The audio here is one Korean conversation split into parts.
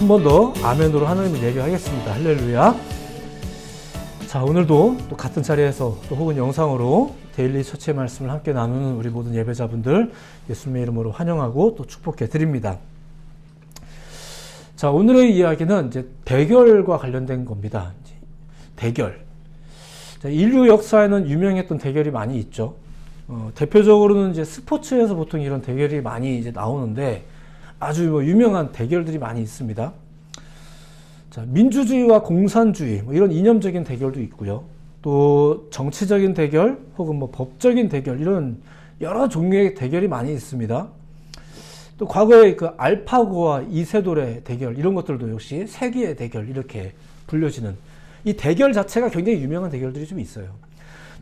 한 번 더 아멘으로 하나님을 예배하겠습니다. 할렐루야. 자, 오늘도 또 같은 자리에서 또 혹은 영상으로 데일리 처치의 말씀을 함께 나누는 우리 모든 예배자분들 예수님의 이름으로 환영하고 또 축복해 드립니다. 자, 오늘의 이야기는 이제 대결과 관련된 겁니다. 대결. 자, 인류 역사에는 유명했던 대결이 많이 있죠. 대표적으로는 이제 스포츠에서 보통 이런 대결이 많이 이제 나오는데 아주 유명한 대결들이 많이 있습니다. 자, 민주주의와 공산주의 이런 이념적인 대결도 있고요. 또 정치적인 대결 혹은 법적인 대결 이런 여러 종류의 대결이 많이 있습니다. 또 과거에 그 알파고와 이세돌의 대결 이런 것들도 역시 세기의 대결 이렇게 불려지는 이 대결 자체가 굉장히 유명한 대결들이 좀 있어요.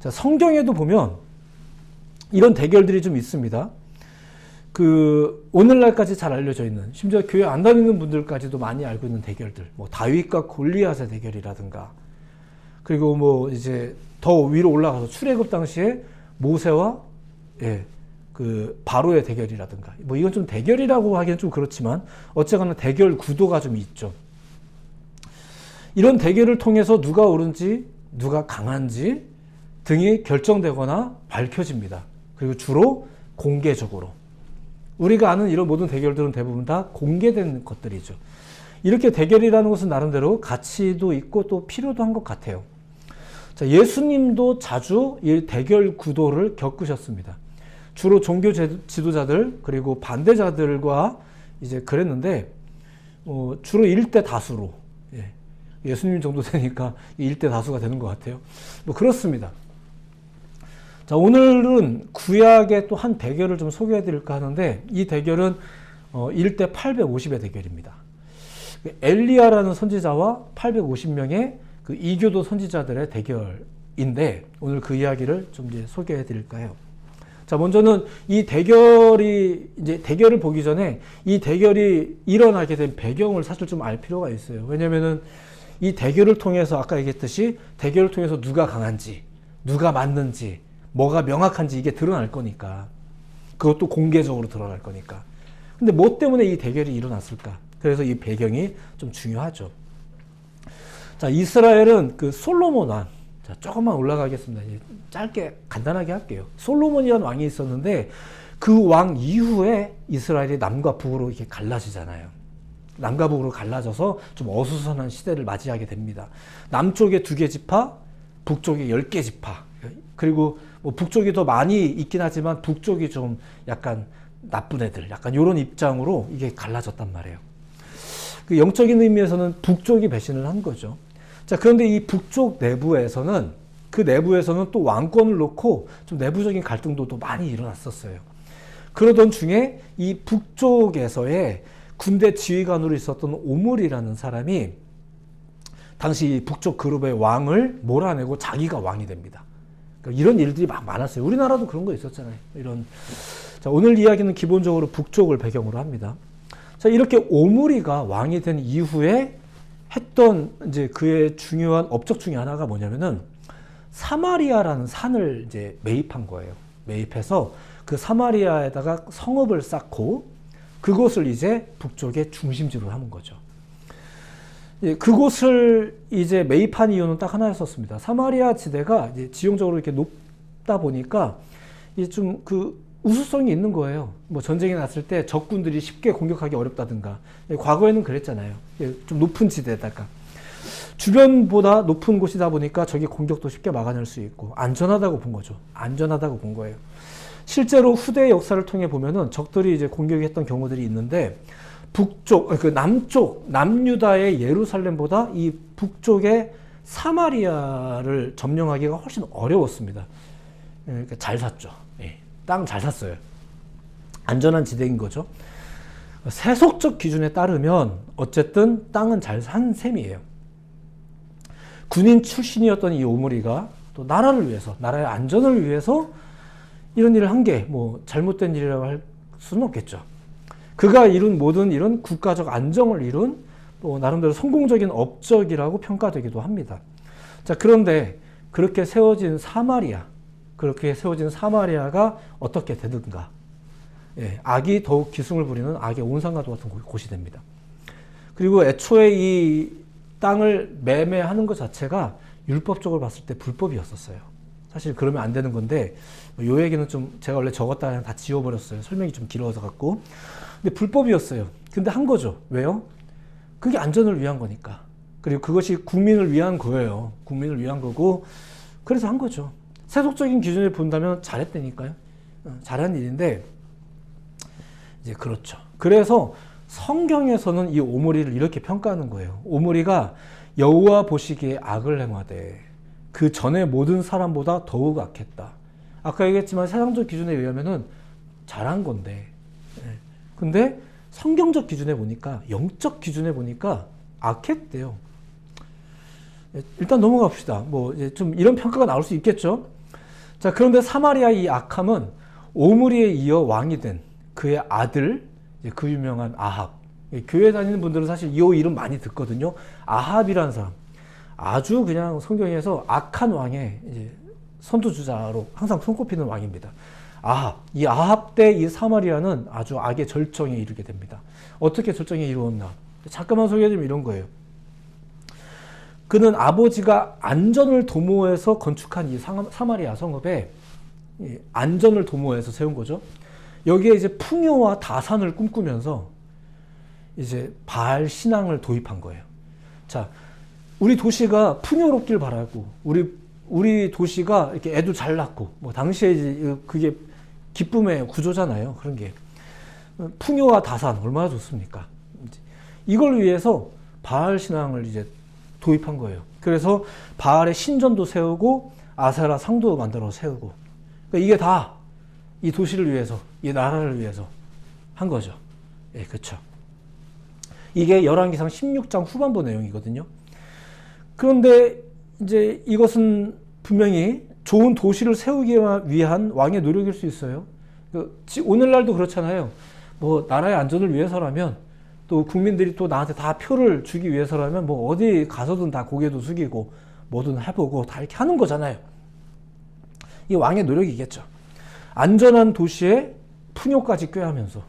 자, 성경에도 보면 이런 대결들이 좀 있습니다. 오늘날까지 잘 알려져 있는, 심지어 교회 안 다니는 분들까지도 많이 알고 있는 대결들, 다윗과 골리앗의 대결이라든가, 그리고 이제 더 위로 올라가서 출애굽 당시에 모세와 바로의 대결이라든가, 이건 좀 대결이라고 하기는 좀 그렇지만, 어쨌거나 대결 구도가 좀 있죠. 이런 대결을 통해서 누가 옳은지, 누가 강한지 등이 결정되거나 밝혀집니다. 그리고 주로 공개적으로. 우리가 아는 이런 모든 대결들은 대부분 다 공개된 것들이죠. 이렇게 대결이라는 것은 나름대로 가치도 있고 또 필요도 한 것 같아요. 자, 예수님도 자주 이 대결 구도를 겪으셨습니다. 주로 종교 지도자들 그리고 반대자들과 이제 그랬는데 주로 1대 다수로 예수님 정도 되니까 1대 다수가 되는 것 같아요. 그렇습니다. 자, 오늘은 구약의 또 한 대결을 좀 소개해 드릴까 하는데 이 대결은 1대 850의 대결입니다. 엘리야라는 선지자와 850명의 그 이교도 선지자들의 대결인데 오늘 그 이야기를 좀 이제 소개해 드릴까 해요. 자, 먼저는 이 대결을 보기 전에 이 대결이 일어나게 된 배경을 사실 좀 알 필요가 있어요. 왜냐면은 이 대결을 통해서 아까 얘기했듯이 대결을 통해서 누가 강한지, 누가 맞는지, 뭐가 명확한지 이게 드러날 거니까. 그것도 공개적으로 드러날 거니까. 근데 뭐 때문에 이 대결이 일어났을까? 그래서 이 배경이 좀 중요하죠. 자, 이스라엘은 그 솔로몬 왕. 자, 조금만 올라가겠습니다. 짧게 간단하게 할게요. 솔로몬이라는 왕이 있었는데 그 왕 이후에 이스라엘이 남과 북으로 이렇게 갈라지잖아요. 남과 북으로 갈라져서 좀 어수선한 시대를 맞이하게 됩니다. 남쪽에 2개 지파, 북쪽에 10개 지파. 그리고 북쪽이 더 많이 있긴 하지만 북쪽이 좀 약간 나쁜 애들, 약간 이런 입장으로 이게 갈라졌단 말이에요. 그 영적인 의미에서는 북쪽이 배신을 한 거죠. 자, 그런데 이 북쪽 내부에서는 또 왕권을 놓고 좀 내부적인 갈등도 또 많이 일어났었어요. 그러던 중에 이 북쪽에서의 군대 지휘관으로 있었던 오므리라는 사람이 당시 북쪽 그룹의 왕을 몰아내고 자기가 왕이 됩니다. 그러니까 이런 일들이 막 많았어요. 우리나라도 그런 거 있었잖아요. 자, 오늘 이야기는 기본적으로 북쪽을 배경으로 합니다. 자, 이렇게 오므리가 왕이 된 이후에 했던 이제 그의 중요한 업적 중에 하나가 뭐냐면은 사마리아라는 산을 이제 매입한 거예요. 매입해서 그 사마리아에다가 성읍을 쌓고 그곳을 이제 북쪽의 중심지로 하는 거죠. 그곳을 이제 매입한 이유는 딱 하나였었습니다. 사마리아 지대가 이제 지형적으로 이렇게 높다 보니까 이제 좀 우수성이 있는 거예요. 전쟁이 났을 때 적군들이 쉽게 공격하기 어렵다든가. 과거에는 그랬잖아요. 좀 높은 지대에다가. 주변보다 높은 곳이다 보니까 적이 공격도 쉽게 막아낼 수 있고 안전하다고 본 거죠. 안전하다고 본 거예요. 실제로 후대의 역사를 통해 보면은 적들이 이제 공격했던 경우들이 있는데 남쪽, 남유다의 예루살렘보다 이 북쪽의 사마리아를 점령하기가 훨씬 어려웠습니다. 그러니까 잘 샀죠. 땅 잘 샀어요. 안전한 지대인 거죠. 세속적 기준에 따르면 어쨌든 땅은 잘 산 셈이에요. 군인 출신이었던 이 오므리가 또 나라를 위해서, 나라의 안전을 위해서 이런 일을 한 게 잘못된 일이라고 할 수는 없겠죠. 그가 이룬 모든 일은 국가적 안정을 이룬 또 나름대로 성공적인 업적이라고 평가되기도 합니다. 자, 그런데 그렇게 세워진 사마리아가 어떻게 되든가. 악이 더욱 기승을 부리는 악의 온상과도 같은 곳이 됩니다. 그리고 애초에 이 땅을 매매하는 것 자체가 율법적으로 봤을 때 불법이었었어요. 사실 그러면 안 되는 건데 요 얘기는 좀 제가 원래 적었다 그냥 다 지워버렸어요. 설명이 좀 길어서 갖고. 근데 불법이었어요. 근데 한 거죠. 왜요? 그게 안전을 위한 거니까. 그리고 그것이 국민을 위한 거예요. 국민을 위한 거고 그래서 한 거죠. 세속적인 기준을 본다면 잘했다니까요. 잘한 일인데 이제 그렇죠. 그래서 성경에서는 이 오므리를 이렇게 평가하는 거예요. 오므리가 여호와 보시기에 악을 행하되 그 전에 모든 사람보다 더욱 악했다. 아까 얘기했지만 세상적 기준에 의하면은 잘한 건데, 근데 성경적 기준에 보니까, 영적 기준에 보니까 악했대요. 일단 넘어가 봅시다. 뭐 좀 이런 평가가 나올 수 있겠죠. 자, 그런데 사마리아 이 악함은 오므리에 이어 왕이 된 그의 아들, 그 유명한 아합. 교회 다니는 분들은 사실 이 이름 많이 듣거든요. 아합이라는 사람. 아주 그냥 성경에서 악한 왕의 이제 선두주자로 항상 손꼽히는 왕입니다. 아합. 이 아합 때 이 사마리아는 아주 악의 절정에 이르게 됩니다. 어떻게 절정에 이르렀나? 잠깐만 소개해드리면 이런 거예요. 그는 아버지가 안전을 도모해서 건축한 이 사마리아 성읍에 안전을 도모해서 세운 거죠. 여기에 이제 풍요와 다산을 꿈꾸면서 이제 바알 신앙을 도입한 거예요. 자, 우리 도시가 풍요롭길 바라고, 우리 도시가 이렇게 애도 잘 낳고, 뭐 당시에 이제 그게 기쁨의 구조잖아요. 그런 게 풍요와 다산 얼마나 좋습니까? 이걸 위해서 바알 신앙을 이제 도입한 거예요. 그래서 바알의 신전도 세우고 아세라 상도 만들어 세우고, 그러니까 이게 다 이 도시를 위해서, 이 나라를 위해서 한 거죠. 예, 그렇죠. 이게 열왕기상 16장 후반부 내용이거든요. 그런데 이제 이것은 분명히 좋은 도시를 세우기 위한 왕의 노력일 수 있어요. 오늘날도 그렇잖아요. 뭐 나라의 안전을 위해서라면, 또 국민들이 또 나한테 다 표를 주기 위해서라면 뭐 어디 가서든 다 고개도 숙이고 뭐든 해보고 다 이렇게 하는 거잖아요. 이 왕의 노력이겠죠. 안전한 도시에 풍요까지 꾀하면서.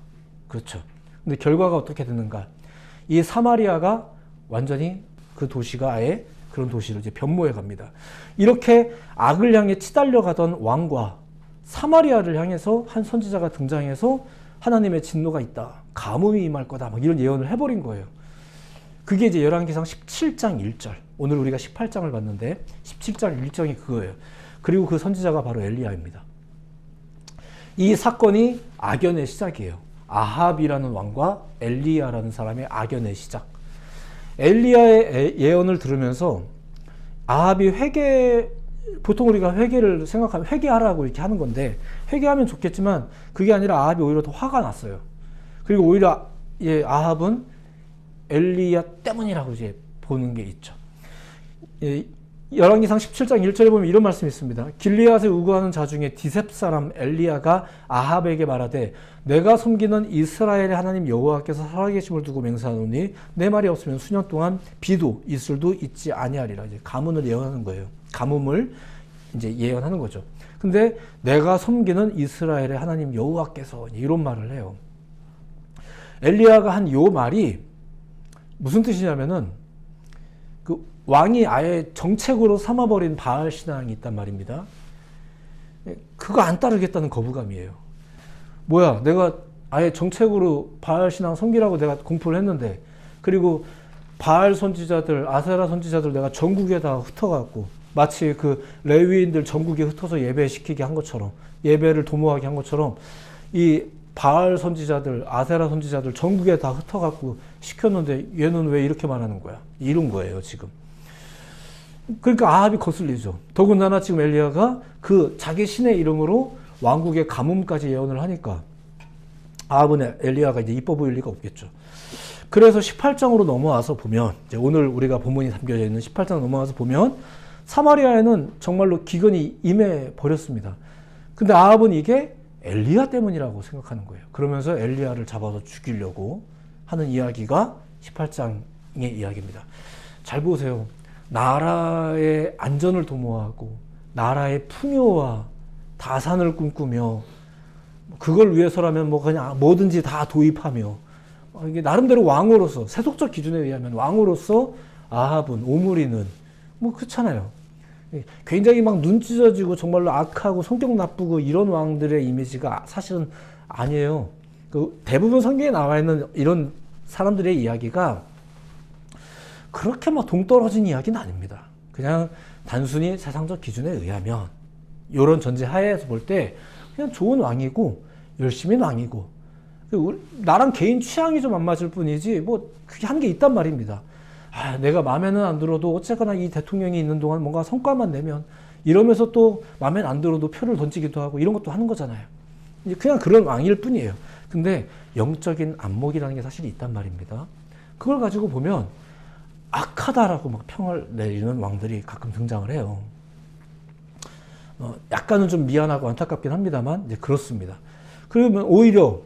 그렇죠. 근데 결과가 어떻게 됐는가? 이 사마리아가 완전히 그 도시가 아예 그런 도시로 이제 변모해 갑니다. 이렇게 악을 향해 치달려가던 왕과 사마리아를 향해서 한 선지자가 등장해서 하나님의 진노가 있다, 가뭄이 임할 거다, 막 이런 예언을 해버린 거예요. 그게 이제 열왕기상 17장 1절. 오늘 우리가 18장을 봤는데 17장 1절이 그거예요. 그리고 그 선지자가 바로 엘리야입니다. 이 사건이 악연의 시작이에요. 아합이라는 왕과 엘리야라는 사람의 악연의 시작. 엘리야의 예언을 들으면서 아합이 보통 우리가 회개를 생각하면 회개하라고 이렇게 하는 건데, 회개하면 좋겠지만 그게 아니라 아합이 오히려 더 화가 났어요. 그리고 오히려 아합은 엘리야 때문이라고 이제 보는 게 있죠. 열왕기상 17장 1절에 보면 이런 말씀이 있습니다. 길리앗에 우거하는 자 중에 디셉 사람 엘리야가 아합에게 말하되 내가 섬기는 이스라엘의 하나님 여호와께서 살아계심을 두고 맹세하노니 내 말이 없으면 수년 동안 비도 이슬도 있지 아니하리라. 이제 가뭄을 예언하는 거예요. 가뭄을 이제 예언하는 거죠. 근데 내가 섬기는 이스라엘의 하나님 여호와께서 이런 말을 해요. 엘리야가 한 요 말이 무슨 뜻이냐면은 그 왕이 아예 정책으로 삼아버린 바알 신앙이 있단 말입니다. 그거 안 따르겠다는 거부감이에요. 뭐야, 내가 아예 정책으로 바알 신앙 섬기라고 내가 공포를 했는데, 그리고 바알 선지자들, 아세라 선지자들 내가 전국에 다 흩어갖고 마치 그 레위인들 전국에 흩어서 예배시키게 한 것처럼, 예배를 도모하게 한 것처럼 이 바알 선지자들, 아세라 선지자들 전국에 다 흩어갖고 시켰는데 얘는 왜 이렇게 말하는 거야? 이런 거예요, 지금. 그러니까 아합이 거슬리죠. 더군다나 지금 엘리야가 그 자기 신의 이름으로 왕국의 가뭄까지 예언을 하니까 아합은 엘리야가 이제 이뻐 보일 리가 없겠죠. 그래서 18장으로 넘어와서 보면, 이제 오늘 우리가 본문이 담겨져 있는 18장 넘어와서 보면 사마리아에는 정말로 기근이 임해 버렸습니다. 근데 아합은 이게 엘리야 때문이라고 생각하는 거예요. 그러면서 엘리야를 잡아서 죽이려고 하는 이야기가 18장의 이야기입니다. 잘 보세요. 나라의 안전을 도모하고 나라의 풍요와 다산을 꿈꾸며 그걸 위해서라면 뭐 그냥 뭐든지 다 도입하며 이게 나름대로 왕으로서 세속적 기준에 의하면 왕으로서 아합은 오므리는 뭐 그렇잖아요. 굉장히 막 눈 찢어지고 정말로 악하고 성격 나쁘고 이런 왕들의 이미지가 사실은 아니에요. 대부분 성경에 나와 있는 이런 사람들의 이야기가 그렇게 막 동떨어진 이야기는 아닙니다. 그냥 단순히 세상적 기준에 의하면 이런 전제 하에서 볼 때 그냥 좋은 왕이고 열심히 왕이고 나랑 개인 취향이 좀 안 맞을 뿐이지 뭐 그게 한 게 있단 말입니다. 내가 마음에는 안 들어도 어쨌거나 이 대통령이 있는 동안 뭔가 성과만 내면 이러면서 또 마음에 안 들어도 표를 던지기도 하고 이런 것도 하는 거잖아요. 그냥 그런 왕일 뿐이에요. 근데 영적인 안목이라는 게 사실 있단 말입니다. 그걸 가지고 보면 악하다라고 막 평을 내리는 왕들이 가끔 등장을 해요. 약간은 좀 미안하고 안타깝긴 합니다만 이제 그렇습니다. 그러면 오히려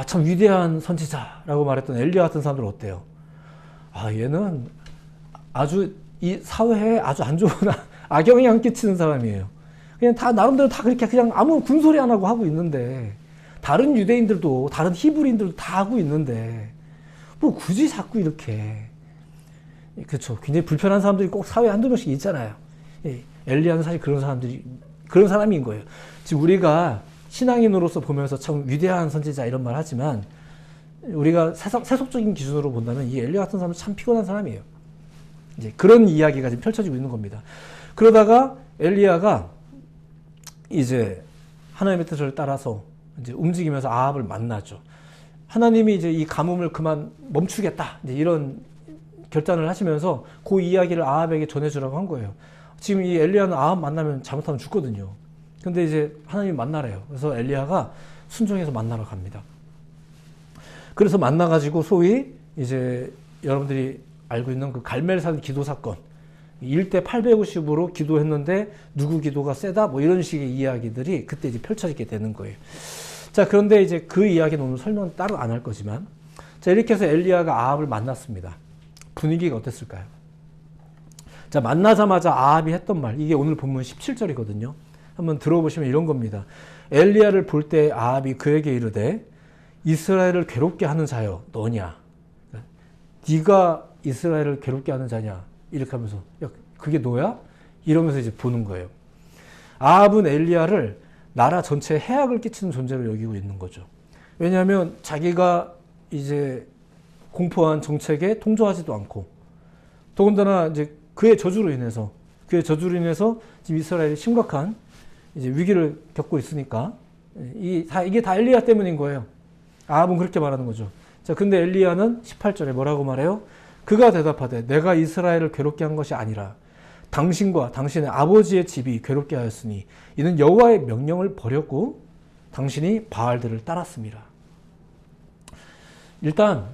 참 위대한 선지자라고 말했던 엘리야 같은 사람들 어때요? 얘는 아주 이 사회에 아주 안 좋은 악영향 끼치는 사람이에요. 그냥 다 나름대로 다 그렇게 그냥 아무 군소리 안 하고 있는데 다른 유대인들도 다른 히브리인들도 다 하고 있는데 뭐 굳이 자꾸 이렇게 그렇죠. 굉장히 불편한 사람들이 꼭 사회에 한두 명씩 있잖아요. 엘리야는 사실 그런 사람인 거예요. 지금 우리가 신앙인으로서 보면서 참 위대한 선지자 이런 말 하지만 우리가 세속적인 기준으로 본다면 이 엘리야 같은 사람은 참 피곤한 사람이에요. 이제 그런 이야기가 지금 펼쳐지고 있는 겁니다. 그러다가 엘리야가 이제 하나님의 뜻을 따라서 이제 움직이면서 아합을 만나죠. 하나님이 이제 이 가뭄을 그만 멈추겠다. 이제 이런 결단을 하시면서 그 이야기를 아합에게 전해주라고 한 거예요. 지금 이 엘리야는 아합 만나면 잘못하면 죽거든요. 근데 이제 하나님이 만나래요. 그래서 엘리야가 순종해서 만나러 갑니다. 그래서 만나가지고 소위 이제 여러분들이 알고 있는 그 갈멜산 기도 사건 1대 850으로 기도했는데 누구 기도가 세다 뭐 이런 식의 이야기들이 그때 이제 펼쳐지게 되는 거예요. 자, 그런데 이제 그 이야기는 오늘 설명 따로 안 할 거지만 자, 이렇게 해서 엘리야가 아합을 만났습니다. 분위기가 어땠을까요? 자, 만나자마자 아합이 했던 말, 이게 오늘 본문 17절이거든요. 한번 들어보시면 이런 겁니다. 엘리야를 볼 때 아합이 그에게 이르되 이스라엘을 괴롭게 하는 자여 너냐? 네가 이스라엘을 괴롭게 하는 자냐? 이렇게 하면서 야, 그게 너야? 이러면서 이제 보는 거예요. 아합은 엘리야를 나라 전체에 해악을 끼치는 존재로 여기고 있는 거죠. 왜냐하면 자기가 이제 공포한 정책에 동조하지도 않고 더군다나 이제 그의 저주로 인해서 지금 이스라엘이 심각한 이제 위기를 겪고 있으니까 이게 다 엘리야 때문인 거예요. 아합은 그렇게 말하는 거죠. 자, 근데 엘리야는 18절에 뭐라고 말해요? 그가 대답하되 내가 이스라엘을 괴롭게 한 것이 아니라 당신과 당신의 아버지의 집이 괴롭게 하였으니 이는 여호와의 명령을 버렸고 당신이 바알들을 따랐습니다. 일단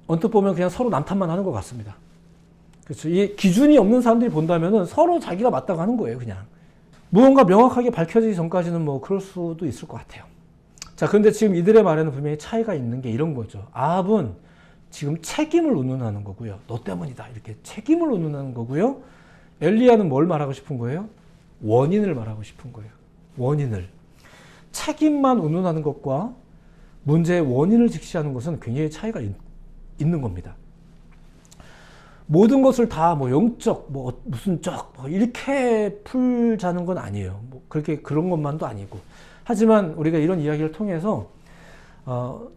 언뜻 보면 그냥 서로 남탓만 하는 것 같습니다. 그렇죠. 이 기준이 없는 사람들이 본다면은 서로 자기가 맞다고 하는 거예요, 그냥. 무언가 명확하게 밝혀지기 전까지는 뭐 그럴 수도 있을 것 같아요. 자, 그런데 지금 이들의 말에는 분명히 차이가 있는 게 이런 거죠. 아합은 지금 책임을 운운하는 거고요. 너 때문이다. 이렇게 책임을 운운하는 거고요. 엘리야는 뭘 말하고 싶은 거예요? 원인을 말하고 싶은 거예요. 원인을. 책임만 운운하는 것과 문제의 원인을 직시하는 것은 굉장히 차이가 있는 겁니다. 모든 것을 다 뭐 영적, 뭐 무슨 적, 뭐 이렇게 풀자는 건 아니에요. 뭐 그렇게 그런 것만도 아니고. 하지만 우리가 이런 이야기를 통해서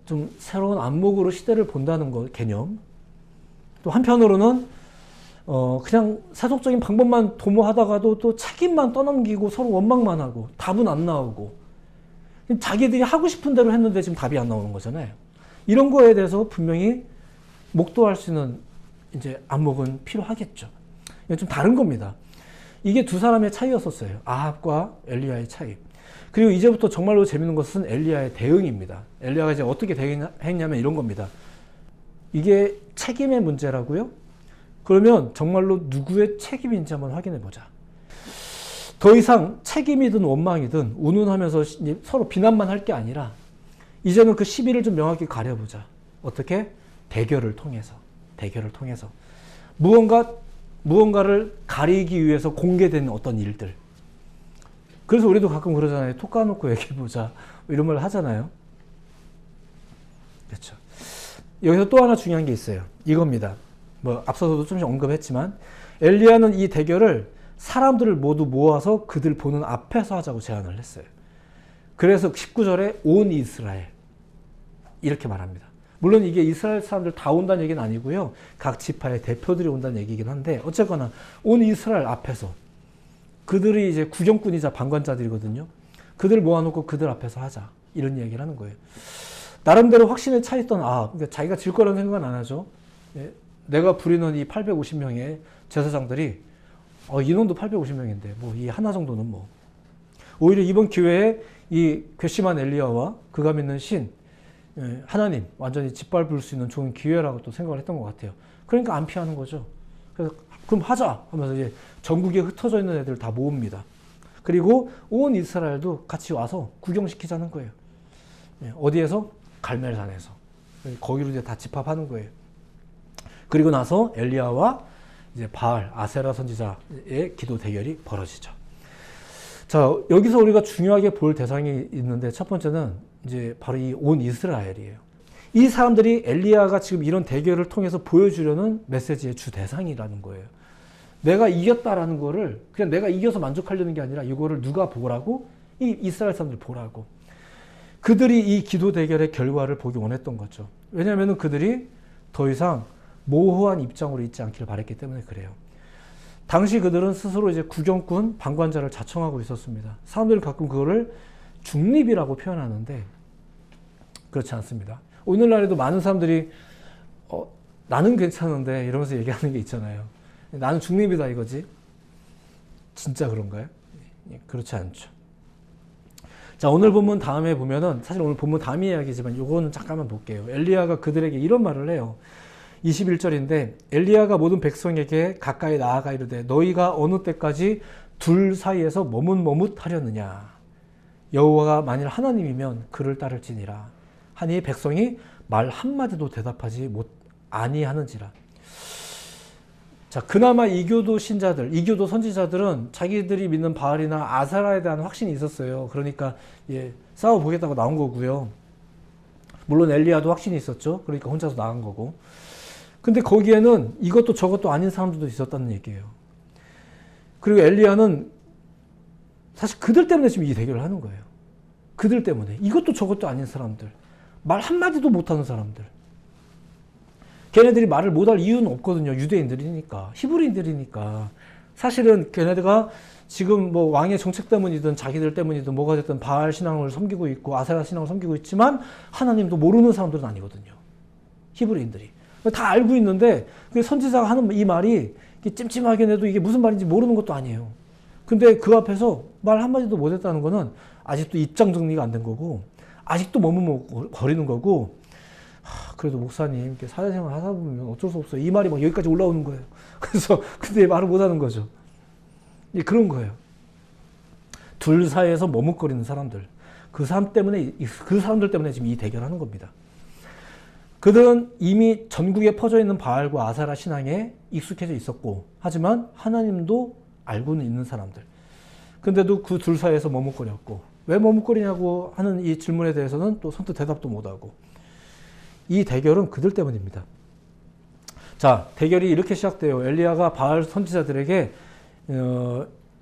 좀 새로운 안목으로 시대를 본다는 것, 개념. 또 한편으로는 그냥 세속적인 방법만 도모하다가도 또 책임만 떠넘기고 서로 원망만 하고 답은 안 나오고 자기들이 하고 싶은 대로 했는데 지금 답이 안 나오는 거잖아요. 이런 거에 대해서 분명히 목도할 수 있는 이제 안목은 필요하겠죠. 이건 좀 다른 겁니다. 이게 두 사람의 차이였었어요. 아합과 엘리야의 차이. 그리고 이제부터 정말로 재밌는 것은 엘리야의 대응입니다. 엘리야가 이제 어떻게 대응했냐면 이런 겁니다. 이게 책임의 문제라고요? 그러면 정말로 누구의 책임인지 한번 확인해 보자. 더 이상 책임이든 원망이든 운운하면서 서로 비난만 할 게 아니라 이제는 그 시비를 좀 명확히 가려보자. 어떻게? 대결을 통해서. 무언가를 가리기 위해서 공개된 어떤 일들. 그래서 우리도 가끔 그러잖아요. 톡 까놓고 얘기해보자. 이런 말 하잖아요. 그렇죠. 여기서 또 하나 중요한 게 있어요. 이겁니다. 뭐 앞서서도 좀 언급했지만 엘리야는 이 대결을 사람들을 모두 모아서 그들 보는 앞에서 하자고 제안을 했어요. 그래서 19절에 온 이스라엘 이렇게 말합니다. 물론 이게 이스라엘 사람들 다 온다는 얘기는 아니고요. 각 지파의 대표들이 온다는 얘기긴 한데 어쨌거나 온 이스라엘 앞에서 그들이 이제 구경꾼이자 방관자들이거든요. 그들 모아놓고 그들 앞에서 하자. 이런 이야기를 하는 거예요. 나름대로 확신에 차있던 그러니까 자기가 질 거라는 생각은 안 하죠. 내가 부리는 이 850명의 제사장들이 인원도 850명인데 뭐 이 하나 정도는 뭐 오히려 이번 기회에 이 괘씸한 엘리야와 그가 믿는 신 하나님 완전히 짓밟을 수 있는 좋은 기회라고 또 생각을 했던 것 같아요. 그러니까 안 피하는 거죠. 그래서 그럼 하자 하면서 이제 전국에 흩어져 있는 애들 다 모읍니다. 그리고 온 이스라엘도 같이 와서 구경시키자는 거예요. 어디에서? 갈멜산에서. 거기로 이제 다 집합하는 거예요. 그리고 나서 엘리야와 이제 바알, 아세라 선지자의 기도 대결이 벌어지죠. 자, 여기서 우리가 중요하게 볼 대상이 있는데 첫 번째는 이제 바로 이 온 이스라엘이에요. 이 사람들이 엘리야가 지금 이런 대결을 통해서 보여주려는 메시지의 주 대상이라는 거예요. 내가 이겼다라는 거를 그냥 내가 이겨서 만족하려는 게 아니라 이거를 누가 보라고? 이 이스라엘 사람들 보라고. 그들이 이 기도 대결의 결과를 보기 원했던 거죠. 왜냐하면 그들이 더 이상 모호한 입장으로 있지 않기를 바랬기 때문에 그래요. 당시 그들은 스스로 이제 구경꾼, 방관자를 자청하고 있었습니다. 사람들은 가끔 그거를 중립이라고 표현하는데 그렇지 않습니다. 오늘날에도 많은 사람들이 나는 괜찮은데 이러면서 얘기하는 게 있잖아요. 나는 중립이다 이거지. 진짜 그런가요? 그렇지 않죠. 자, 오늘 본문 다음에 보면은 사실 오늘 본문 다음 이야기지만 요거는 잠깐만 볼게요. 엘리야가 그들에게 이런 말을 해요. 21절인데 엘리야가 모든 백성에게 가까이 나아가 이르되 너희가 어느 때까지 둘 사이에서 머뭇머뭇하려느냐. 여호와가 만일 하나님이면 그를 따를지니라. 하니 백성이 말 한마디도 대답하지 아니하는지라. 자, 그나마 이교도 신자들, 이교도 선지자들은 자기들이 믿는 바알이나 아세라에 대한 확신이 있었어요. 그러니까 싸워보겠다고 나온 거고요. 물론 엘리야도 확신이 있었죠. 그러니까 혼자서 나간 거고. 근데 거기에는 이것도 저것도 아닌 사람들도 있었다는 얘기예요. 그리고 엘리야는 사실 그들 때문에 지금 이 대결을 하는 거예요. 그들 때문에. 이것도 저것도 아닌 사람들. 말 한마디도 못하는 사람들. 걔네들이 말을 못할 이유는 없거든요. 유대인들이니까. 히브리인들이니까. 사실은 걔네들가 지금 뭐 왕의 정책 때문이든 자기들 때문이든 뭐가 됐든 바알 신앙을 섬기고 있고 아세라 신앙을 섬기고 있지만 하나님도 모르는 사람들은 아니거든요. 히브리인들이. 다 알고 있는데 선지자가 하는 이 말이 찜찜하게 해도 이게 무슨 말인지 모르는 것도 아니에요. 근데 그 앞에서 말 한마디도 못했다는 거는 아직도 입장 정리가 안 된 거고 아직도 머뭇거리는 거고 그래도 목사님 사회생활 하다 보면 어쩔 수 없어요. 이 말이 막 여기까지 올라오는 거예요. 그래서 근데 말을 못하는 거죠. 그런 거예요. 둘 사이에서 머뭇거리는 사람들. 그 사람들 때문에 지금 이 대결하는 겁니다. 그들은 이미 전국에 퍼져 있는 바알과 아세라 신앙에 익숙해져 있었고 하지만 하나님도 알고는 있는 사람들. 근데도 그 둘 사이에서 머뭇거렸고 왜 머뭇거리냐고 하는 이 질문에 대해서는 또 선뜻 대답도 못하고 이 대결은 그들 때문입니다. 자, 대결이 이렇게 시작돼요. 엘리야가 바알 선지자들에게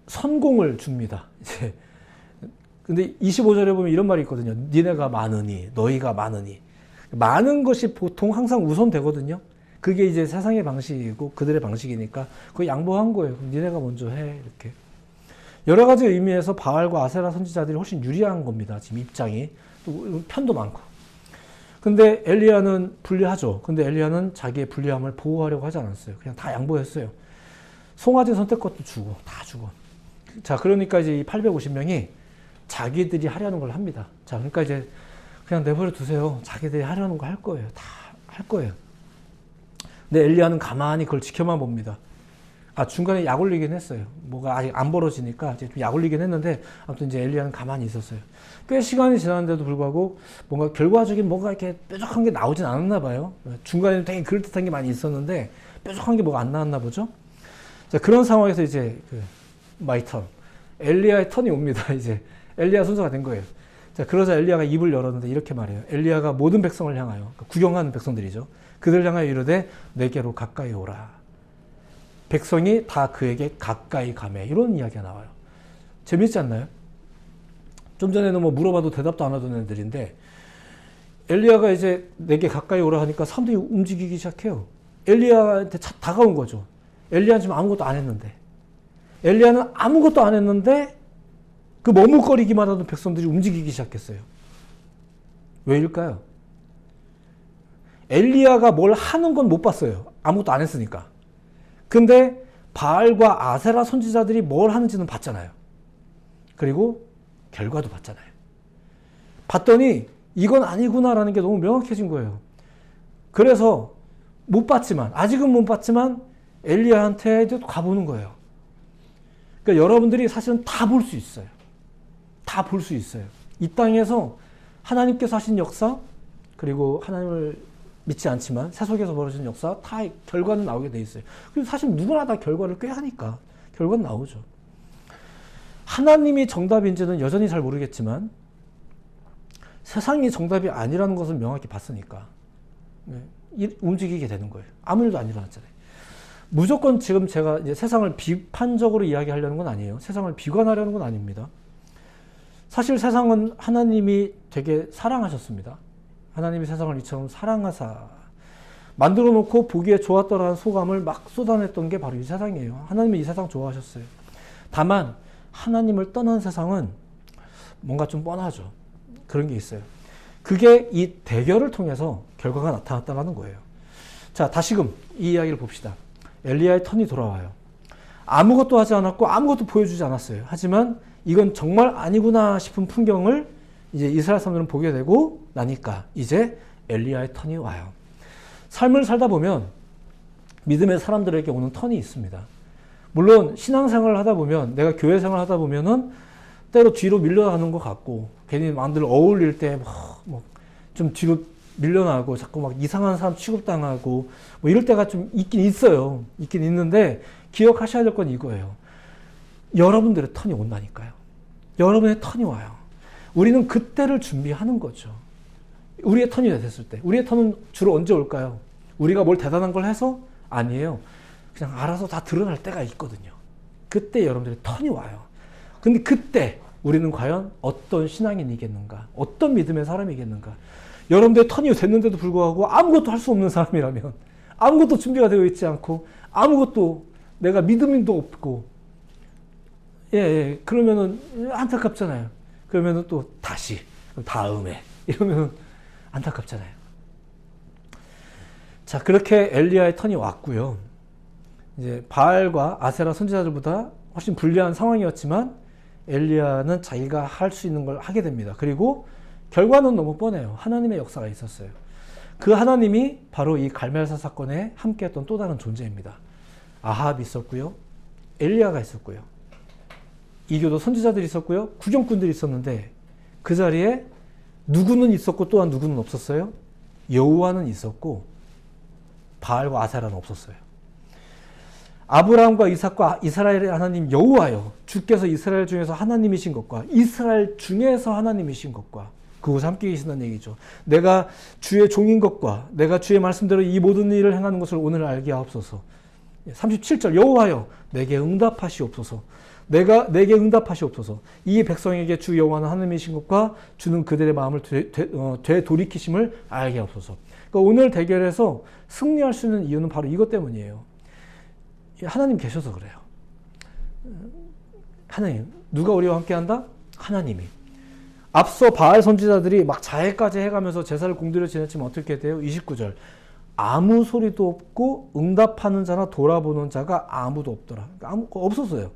선공을 줍니다. 이제 근데 25절에 보면 이런 말이 있거든요. 니네가 많으니 너희가 많으니 많은 것이 보통 항상 우선되거든요. 그게 이제 세상의 방식이고 그들의 방식이니까 그거 양보한 거예요. 니네가 먼저 해 이렇게. 여러 가지 의미에서 바알과 아세라 선지자들이 훨씬 유리한 겁니다. 지금 입장이. 또 편도 많고. 근데 엘리야는 불리하죠. 근데 엘리야는 자기의 불리함을 보호하려고 하지 않았어요. 그냥 다 양보했어요. 송아지 선택권도 주고 다 주고. 자, 그러니까 이제 이 850명이 자기들이 하려는 걸 합니다. 자, 그러니까 이제 그냥 내버려 두세요. 자기들이 하려는 거 할 거예요. 다 할 거예요. 근데 엘리야는 가만히 그걸 지켜만 봅니다. 중간에 약 올리긴 했어요. 뭐가 아직 안 벌어지니까 이제 좀 약 올리긴 했는데 아무튼 이제 엘리야는 가만히 있었어요. 꽤 시간이 지났는데도 불구하고 뭔가 결과적인 뭔가 이렇게 뾰족한 게 나오진 않았나 봐요. 중간에 되게 그럴듯한 게 많이 있었는데 뾰족한 게 뭐가 안 나왔나 보죠. 자, 그런 상황에서 이제 마이 턴. 엘리야의 턴이 옵니다. 이제 엘리야 순서가 된 거예요. 자, 그러자 엘리야가 입을 열었는데 이렇게 말해요. 엘리야가 모든 백성을 향하여, 그러니까 구경하는 백성들이죠. 그들 향하여 이르되 내게로 가까이 오라. 백성이 다 그에게 가까이 가매. 이런 이야기가 나와요. 재밌지 않나요? 좀 전에는 뭐 물어봐도 대답도 안 하던 애들인데 엘리야가 이제 내게 가까이 오라 하니까 사람들이 움직이기 시작해요. 엘리야한테 다가온 거죠. 엘리야는 지금 아무것도 안 했는데. 엘리야는 아무것도 안 했는데 그 머뭇거리기만 하던 백성들이 움직이기 시작했어요. 왜일까요? 엘리야가 뭘 하는 건 못 봤어요. 아무것도 안 했으니까. 근데 바알과 아세라 선지자들이 뭘 하는지는 봤잖아요. 그리고 결과도 봤잖아요. 봤더니 이건 아니구나라는 게 너무 명확해진 거예요. 그래서 못 봤지만, 아직은 못 봤지만 엘리야한테 가보는 거예요. 그러니까 여러분들이 사실은 다 볼 수 있어요. 다 볼 수 있어요. 이 땅에서 하나님께서 하신 역사, 그리고 하나님을 믿지 않지만 세속에서 벌어진 역사, 다 결과는 나오게 돼 있어요. 그리고 사실 누구나 다 결과를 꾀하니까 결과는 나오죠. 하나님이 정답인지는 여전히 잘 모르겠지만 세상이 정답이 아니라는 것을 명확히 봤으니까 움직이게 되는 거예요. 아무 일도 안 일어났잖아요. 무조건 지금 제가 이제 세상을 비판적으로 이야기하려는 건 아니에요. 세상을 비관하려는 건 아닙니다. 사실 세상은 하나님이 되게 사랑하셨습니다. 하나님이 세상을 이처럼 사랑하사 만들어 놓고 보기에 좋았더라는 소감을 막 쏟아냈던 게 바로 이 세상이에요. 하나님이 이 세상 좋아하셨어요. 다만 하나님을 떠난 세상은 뭔가 좀 뻔하죠. 그런 게 있어요. 그게 이 대결을 통해서 결과가 나타났다는 거예요. 자, 다시금 이 이야기를 봅시다. 엘리야의 턴이 돌아와요. 아무것도 하지 않았고 아무것도 보여주지 않았어요. 하지만 이건 정말 아니구나 싶은 풍경을 이제 이스라엘 사람들은 보게 되고 나니까 이제 엘리야의 턴이 와요. 삶을 살다 보면 믿음의 사람들에게 오는 턴이 있습니다. 물론 신앙생활을 하다 보면, 내가 교회 생활을 하다 보면은 때로 뒤로 밀려나가는 것 같고, 괜히 남들 어울릴 때 좀 뒤로 밀려나고 자꾸 막 이상한 사람 취급당하고 뭐 이럴 때가 좀 있긴 있어요. 있긴 있는데 기억하셔야 될 건 이거예요. 여러분들의 턴이 온다니까요. 여러분의 턴이 와요. 우리는 그때를 준비하는 거죠. 우리의 턴이 됐을 때. 우리의 턴은 주로 언제 올까요? 우리가 뭘 대단한 걸 해서? 아니에요. 그냥 알아서 다 드러날 때가 있거든요. 그때 여러분들의 턴이 와요. 근데 그때 우리는 과연 어떤 신앙인이겠는가? 어떤 믿음의 사람이겠는가? 여러분들의 턴이 됐는데도 불구하고 아무것도 할 수 없는 사람이라면, 아무것도 준비가 되어 있지 않고, 아무것도 내가 믿음도 없고, 그러면은 안타깝잖아요. 그러면은 또 다시, 다음에, 이러면은 안타깝잖아요. 자, 그렇게 엘리야의 턴이 왔고요. 이제 바알과 아세라 선지자들보다 훨씬 불리한 상황이었지만 엘리야는 자기가 할 수 있는 걸 하게 됩니다. 그리고 결과는 너무 뻔해요. 하나님의 역사가 있었어요. 그 하나님이 바로 이 갈멜사 사건에 함께했던 또 다른 존재입니다. 아합이 있었고요. 엘리야가 있었고요. 이교도 선지자들이 있었고요. 구경꾼들이 있었는데 그 자리에 누구는 있었고 또한 누구는 없었어요? 여호와는 있었고 바알과 아세라는 없었어요. 아브라함과 이삭과 이스라엘의 하나님 여호와여, 주께서 이스라엘 중에서 하나님이신 것과 이스라엘 중에서 하나님이신 것과 그곳에 함께 계신다는 얘기죠. 내가 주의 종인 것과 내가 주의 말씀대로 이 모든 일을 행하는 것을 오늘 알게 하옵소서. 37절 여호와여 내게 응답하시옵소서. 내게 응답하시옵소서. 이 백성에게 주 여호와는 하나님이신 것과 주는 그들의 마음을 되돌이키심을 알게 하옵소서. 그러니까 오늘 대결에서 승리할 수 있는 이유는 바로 이것 때문이에요. 하나님 계셔서 그래요. 하나님, 누가 우리와 함께한다? 하나님이. 앞서 바알 선지자들이 막 자해까지 해가면서 제사를 공들여 지냈지만 어떻게 돼요? 29절 아무 소리도 없고 응답하는 자나 돌아보는 자가 아무도 없더라. 없었어요.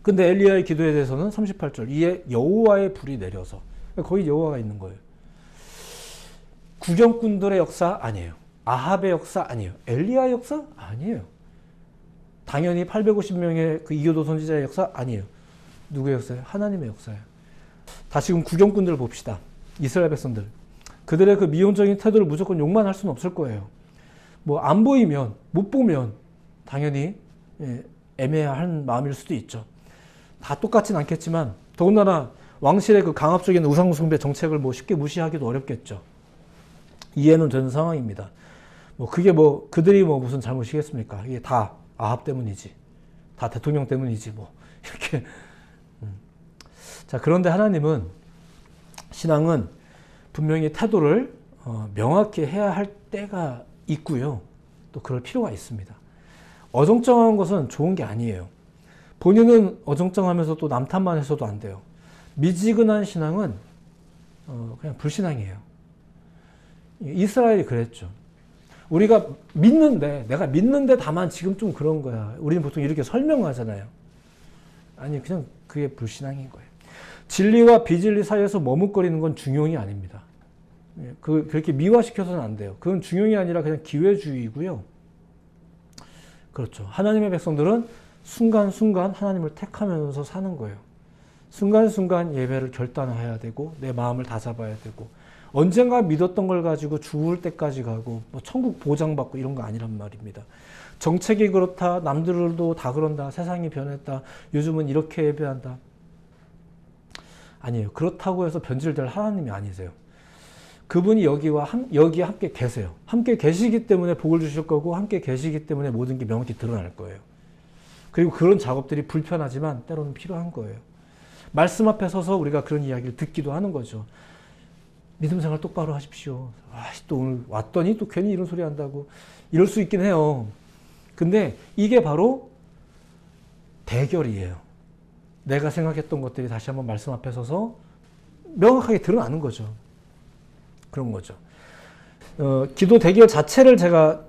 근데 엘리야의 기도에 대해서는 38절 이에 여호와의 불이 내려서, 거기 여호와가 있는 거예요. 구경꾼들의 역사 아니에요. 아합의 역사 아니에요. 엘리야의 역사 아니에요. 당연히 850명의 그 이교도 선지자의 역사 아니에요. 누구의 역사예요? 하나님의 역사예요. 다시금 구경꾼들을 봅시다. 이스라엘 백성들. 그들의 그 미온적인 태도를 무조건 욕만 할 수는 없을 거예요. 뭐 안 보이면, 못 보면 당연히 애매한 마음일 수도 있죠. 다 똑같진 않겠지만 더군다나 왕실의 그 강압적인 우상숭배 정책을 뭐 쉽게 무시하기도 어렵겠죠. 이해는 되는 상황입니다. 뭐 그게 뭐 그들이 뭐 무슨 잘못이겠습니까? 이게 다 아합 때문이지. 다 대통령 때문이지 뭐 이렇게. 자, 그런데 하나님은 신앙은 분명히 태도를 명확히 해야 할 때가 있고요. 또 그럴 필요가 있습니다. 어정쩡한 것은 좋은 게 아니에요. 본인은 어정쩡하면서 또 남 탓만 해서도 안 돼요. 미지근한 신앙은 그냥 불신앙이에요. 이스라엘이 그랬죠. 우리가 믿는데, 내가 믿는데 다만 지금 좀 그런 거야. 우리는 보통 이렇게 설명하잖아요. 아니, 그냥 그게 불신앙인 거예요. 진리와 비진리 사이에서 머뭇거리는 건 중용이 아닙니다. 그렇게 미화시켜서는 안 돼요. 그건 중용이 아니라 그냥 기회주의이고요. 그렇죠. 하나님의 백성들은 순간순간 하나님을 택하면서 사는 거예요. 순간순간 예배를 결단해야 되고 내 마음을 다잡아야 되고 언젠가 믿었던 걸 가지고 죽을 때까지 가고 뭐 천국 보장받고 이런 거 아니란 말입니다. 정책이 그렇다, 남들도 다 그런다, 세상이 변했다, 요즘은 이렇게 예배한다. 아니에요. 그렇다고 해서 변질될 하나님이 아니세요. 그분이 여기에 함께 계세요. 함께 계시기 때문에 복을 주실 거고 함께 계시기 때문에 모든 게 명확히 드러날 거예요. 그리고 그런 작업들이 불편하지만 때로는 필요한 거예요. 말씀 앞에 서서 우리가 그런 이야기를 듣기도 하는 거죠. 믿음 생활 똑바로 하십시오. 또 오늘 왔더니 또 괜히 이런 소리 한다고. 이럴 수 있긴 해요. 근데 이게 바로 대결이에요. 내가 생각했던 것들이 다시 한번 말씀 앞에 서서 명확하게 드러나는 거죠. 그런 거죠. 기도 대결 자체를 제가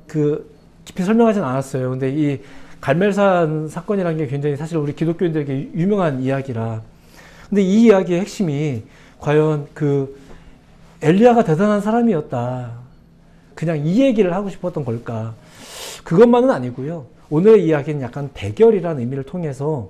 깊이 설명하진 않았어요. 근데 이 갈멜산 사건이라는 게 굉장히 사실 우리 기독교인들에게 유명한 이야기라. 근데 이 이야기의 핵심이 과연 엘리야가 대단한 사람이었다. 그냥 이 얘기를 하고 싶었던 걸까? 그것만은 아니고요. 오늘의 이야기는 약간 대결이라는 의미를 통해서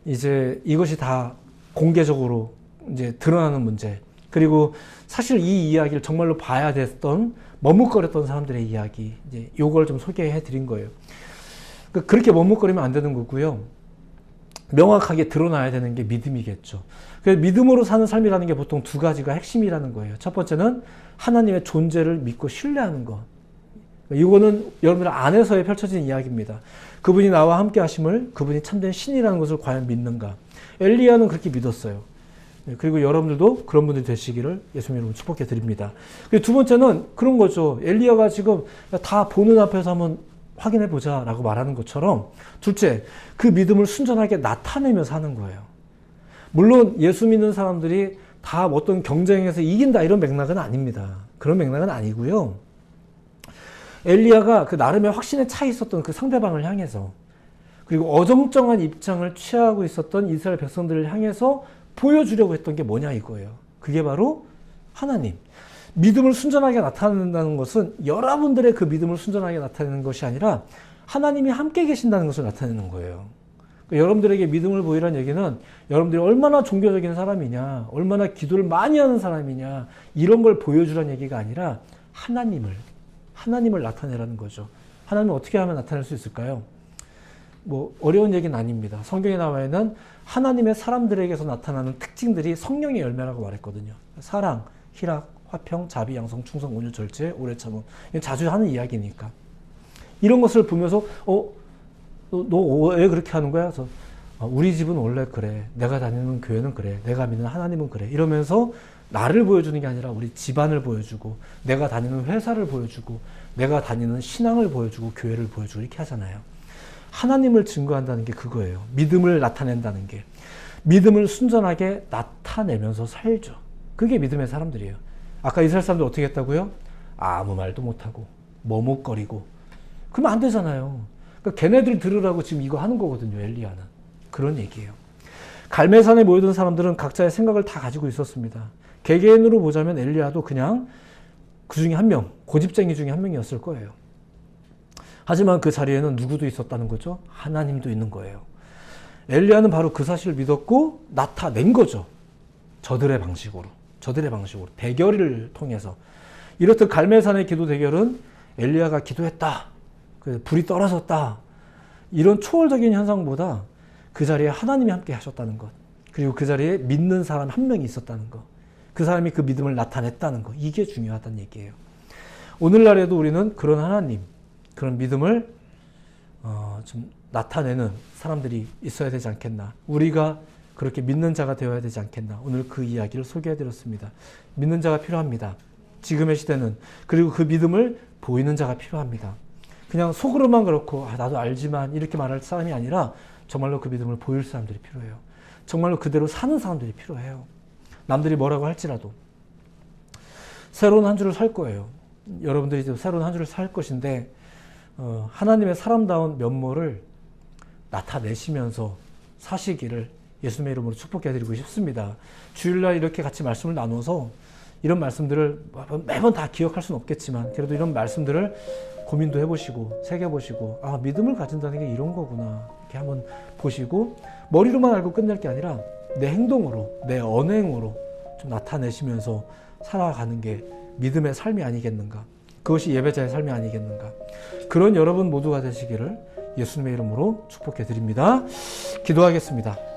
이제 이것이 다 공개적으로 이제 드러나는 문제. 그리고 사실 이 이야기를 정말로 봐야 됐던 머뭇거렸던 사람들의 이야기. 이제 요걸 좀 소개해 드린 거예요. 그렇게 머뭇거리면 안 되는 거고요. 명확하게 드러나야 되는 게 믿음이겠죠. 그래서 믿음으로 사는 삶이라는 게 보통 두 가지가 핵심이라는 거예요. 첫 번째는 하나님의 존재를 믿고 신뢰하는 것. 이거는 여러분들 안에서에 펼쳐진 이야기입니다. 그분이 나와 함께 하심을, 그분이 참된 신이라는 것을 과연 믿는가. 엘리야는 그렇게 믿었어요. 그리고 여러분들도 그런 분들이 되시기를 예수님 이름으로 축복해 드립니다. 두 번째는 그런 거죠. 엘리야가 지금 다 보는 앞에서 한번 확인해 보자 라고 말하는 것처럼, 둘째, 그 믿음을 순전하게 나타내며 사는 거예요. 물론 예수 믿는 사람들이 다 어떤 경쟁에서 이긴다 이런 맥락은 아닙니다. 그런 맥락은 아니고요. 엘리야가 그 나름의 확신에 차 있었던 그 상대방을 향해서, 그리고 어정쩡한 입장을 취하고 있었던 이스라엘 백성들을 향해서 보여주려고 했던 게 뭐냐 이거예요. 그게 바로 하나님. 믿음을 순전하게 나타낸다는 것은 여러분들의 그 믿음을 순전하게 나타내는 것이 아니라 하나님이 함께 계신다는 것을 나타내는 거예요. 그러니까 여러분들에게 믿음을 보이라는 얘기는 여러분들이 얼마나 종교적인 사람이냐, 얼마나 기도를 많이 하는 사람이냐, 이런 걸 보여주라는 얘기가 아니라 하나님을 나타내라는 거죠. 하나님은 어떻게 하면 나타낼 수 있을까요? 뭐 어려운 얘기는 아닙니다. 성경에 나와 있는 하나님의 사람들에게서 나타나는 특징들이 성령의 열매라고 말했거든요. 사랑, 희락, 화평, 자비, 양성, 충성, 온유, 절제, 오래 참음. 자주 하는 이야기니까. 이런 것을 보면서 너 왜 그렇게 하는 거야? 그래서 우리 집은 원래 그래. 내가 다니는 교회는 그래. 내가 믿는 하나님은 그래. 이러면서 나를 보여주는 게 아니라 우리 집안을 보여주고, 내가 다니는 회사를 보여주고, 내가 다니는 신앙을 보여주고, 교회를 보여주고 이렇게 하잖아요. 하나님을 증거한다는 게 그거예요. 믿음을 나타낸다는 게. 믿음을 순전하게 나타내면서 살죠. 그게 믿음의 사람들이에요. 아까 이스라엘 사람들 어떻게 했다고요? 아무 말도 못하고 머뭇거리고. 그러면 안 되잖아요. 그러니까 걔네들 들으라고 지금 이거 하는 거거든요. 엘리야는. 그런 얘기예요. 갈멜산에 모여든 사람들은 각자의 생각을 다 가지고 있었습니다. 개개인으로 보자면 엘리야도 그냥 그 중에 한 명, 고집쟁이 중에 한 명이었을 거예요. 하지만 그 자리에는 누구도 있었다는 거죠? 하나님도 있는 거예요. 엘리야는 바로 그 사실을 믿었고 나타낸 거죠. 저들의 방식으로. 대결을 통해서. 이렇듯 갈멜산의 기도 대결은 엘리야가 기도했다. 불이 떨어졌다. 이런 초월적인 현상보다 그 자리에 하나님이 함께 하셨다는 것. 그리고 그 자리에 믿는 사람 한 명이 있었다는 거. 그 사람이 그 믿음을 나타냈다는 거. 이게 중요하다는 얘기예요. 오늘날에도 우리는 그런 하나님, 그런 믿음을 좀 나타내는 사람들이 있어야 되지 않겠나. 우리가 그렇게 믿는 자가 되어야 되지 않겠나. 오늘 그 이야기를 소개해드렸습니다. 믿는 자가 필요합니다. 지금의 시대는. 그리고 그 믿음을 보이는 자가 필요합니다. 그냥 속으로만 그렇고 나도 알지만 이렇게 말할 사람이 아니라 정말로 그 믿음을 보일 사람들이 필요해요. 정말로 그대로 사는 사람들이 필요해요. 남들이 뭐라고 할지라도. 새로운 한 주를 살 거예요. 여러분들이 이제 새로운 한 주를 살 것인데 하나님의 사람다운 면모를 나타내시면서 사시기를 예수님의 이름으로 축복해드리고 싶습니다. 주일날 이렇게 같이 말씀을 나눠서 이런 말씀들을 매번 다 기억할 수는 없겠지만 그래도 이런 말씀들을 고민도 해보시고 새겨보시고 믿음을 가진다는 게 이런 거구나 이렇게 한번 보시고 머리로만 알고 끝낼 게 아니라 내 행동으로 내 언행으로 좀 나타내시면서 살아가는 게 믿음의 삶이 아니겠는가. 그것이 예배자의 삶이 아니겠는가. 그런 여러분 모두가 되시기를 예수님의 이름으로 축복해 드립니다. 기도하겠습니다.